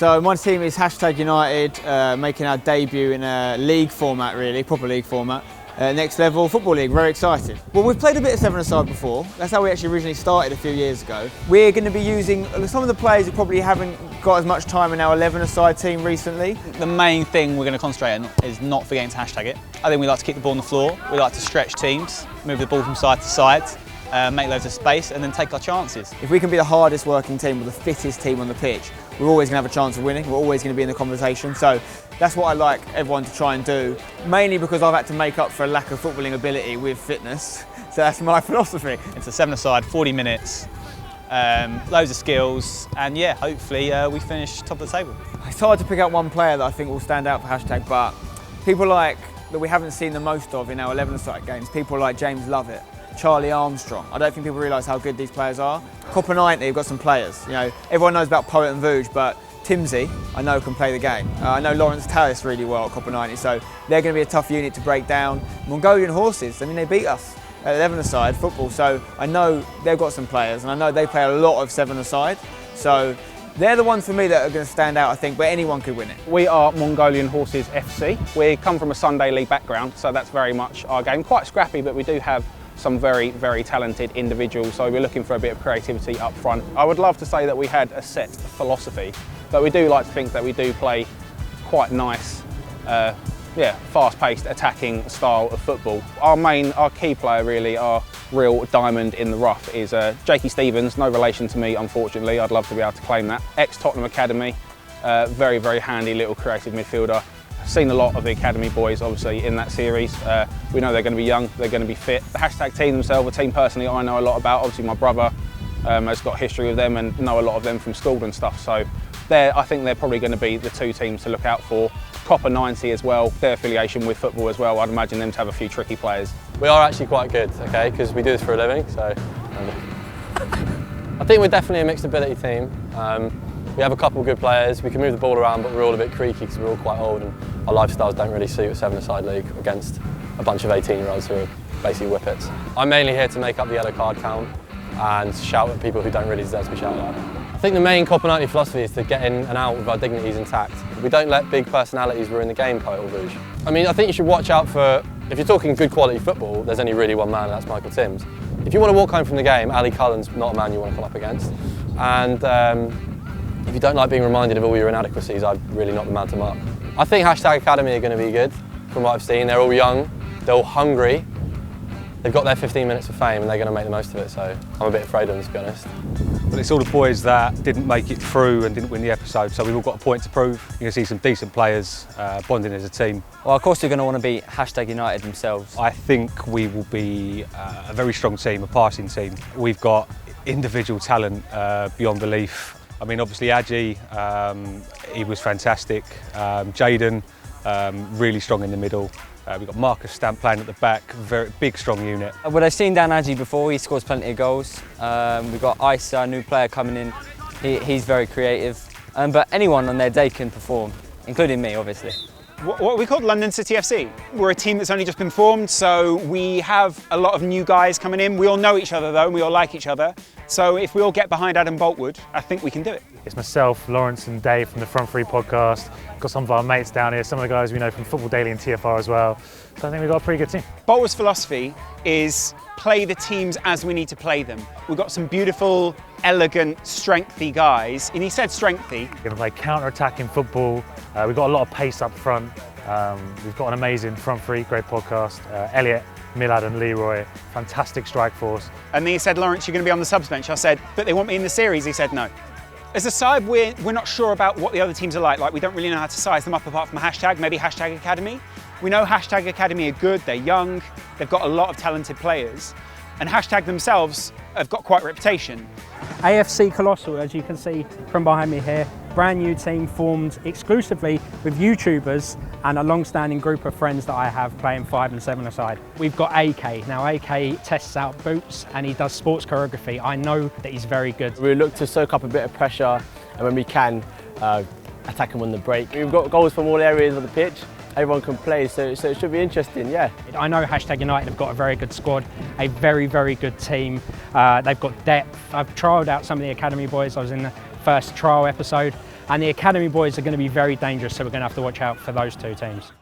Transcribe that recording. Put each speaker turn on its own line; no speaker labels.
So my team is #United, making our debut in a league format really, proper league format. Next level football league, very excited. Well, we've played a bit of seven-a-side before. That's how we actually originally started a few years ago. We're going to be using some of the players who probably haven't got as much time in our 11-a-side team recently.
The main thing we're going to concentrate on is not forgetting to hashtag it. I think we like to keep the ball on the floor. We like to stretch teams, move the ball from side to side, make loads of space and then take our chances.
If we can be the hardest working team or the fittest team on the pitch, we're always going to have a chance of winning. We're always going to be in the conversation. So that's what I like everyone to try and do, mainly because I've had to make up for a lack of footballing ability with fitness. So that's my philosophy.
It's a seven-a-side, 40 minutes, loads of skills, and yeah, hopefully we finish top of the table.
It's hard to pick out one player that I think will stand out for hashtag, but people like that we haven't seen the most of in our 11-a-side games, people like James Lovett, Charlie Armstrong. I don't think people realise how good these players are. Copa 90, we've got some players. You know, everyone knows about Poet and Vooge, but Timsy, I know, can play the game. I know Lawrence Tallis really well at Copa 90, so they're going to be a tough unit to break down. Mongolian Horses, I mean, they beat us at 11-a-side football, so I know they've got some players, and I know they play a lot of 7-a-side. So they're the ones for me that are going to stand out, I think, but anyone could win it.
We are Mongolian Horses FC. We come from a Sunday League background, so that's very much our game. Quite scrappy, but we do have some very, very talented individuals, so we're looking for a bit of creativity up front. I would love to say that we had a set philosophy, but we do like to think that we do play quite nice, fast-paced, attacking style of football. Our key player really, our real diamond in the rough is Jakey Stevens, no relation to me unfortunately, I'd love to be able to claim that. Ex-Tottenham Academy, very, very handy little creative midfielder. Seen a lot of the Academy boys obviously in that series. We know they're going to be young, they're going to be fit. The hashtag team themselves, a team personally I know a lot about. Obviously my brother has got history with them and know a lot of them from school and stuff. So I think they're probably going to be the two teams to look out for. Copa 90 as well, their affiliation with football as well. I'd imagine them to have a few tricky players.
We are actually quite good, okay, because we do this for a living. So I think we're definitely a mixed ability team. We have a couple of good players, we can move the ball around, but we're all a bit creaky because we're all quite old and our lifestyles don't really suit a 7-a-side league against a bunch of 18-year-olds who are basically whippets. I'm mainly here to make up the yellow card count and shout at people who don't really deserve to be shouted at. I think the main Copa 90 philosophy is to get in and out with our dignities intact. We don't let big personalities ruin the game, Poet or Vooge. I mean, I think you should watch out for, if you're talking good quality football, there's only really one man and that's Michael Timms. If you want to walk home from the game, Ali Cullen's not a man you want to come up against. And if you don't like being reminded of all your inadequacies, I'm really not the man to mark. I think hashtag Academy are going to be good, from what I've seen. They're all young, they're all hungry. They've got their 15 minutes of fame and they're going to make the most of it, so I'm a bit afraid of them, to be honest.
Well, it's all the boys that didn't make it through and didn't win the episode, so we've all got a point to prove. You're going to see some decent players bonding as a team.
Well, of course they're going to want to be hashtag United themselves.
I think we will be a very strong team, a passing team. We've got individual talent beyond belief. I mean, obviously Adji, he was fantastic. Jaden, really strong in the middle. We've got Marcus Stamp playing at the back, very big, strong unit.
Well, I've seen Dan Adji before, he scores plenty of goals. We've got Isa, a new player coming in, he's very creative. But anyone on their day can perform, including me, obviously.
What we called London City FC. We're a team that's only just been formed, so we have a lot of new guys coming in. We all know each other though, and we all like each other. So if we all get behind Adam Boltwood, I think we can do it.
It's myself, Lawrence and Dave from the Front Three podcast. Got some of our mates down here, some of the guys we know from Football Daily and TFR as well. So I think we've got a pretty good team.
Boltwood's philosophy is play the teams as we need to play them. We've got some beautiful, elegant, strengthy guys. And he said strengthy.
We're going to play counter-attacking football. We've got a lot of pace up front. We've got an amazing Front Three, great podcast. Elliot, Milad and Leroy, fantastic strike force.
And then he said, Lawrence, you're going to be on the subs bench. I said, but they want me in the series. He said, no. As a side, we're not sure about what the other teams are like. Like, we don't really know how to size them up apart from a hashtag, maybe hashtag Academy. We know hashtag Academy are good, they're young, they've got a lot of talented players. And hashtag themselves have got quite a reputation.
AFC Colossal, as you can see from behind me here, brand new team formed exclusively with YouTubers and a long-standing group of friends that I have playing 5 and 7-a-side. We've got AK. Now AK tests out boots and he does sports choreography. I know that he's very good.
We look to soak up a bit of pressure and when we can, attack them on the break. We've got goals from all areas of the pitch. Everyone can play, so it should be interesting, yeah.
I know hashtag United have got a very good squad, a very, very good team. They've got depth. I've trialled out some of the Academy boys. I was in the first trial episode. and the academy boys are going to be very dangerous, so we're going to have to watch out for those two teams.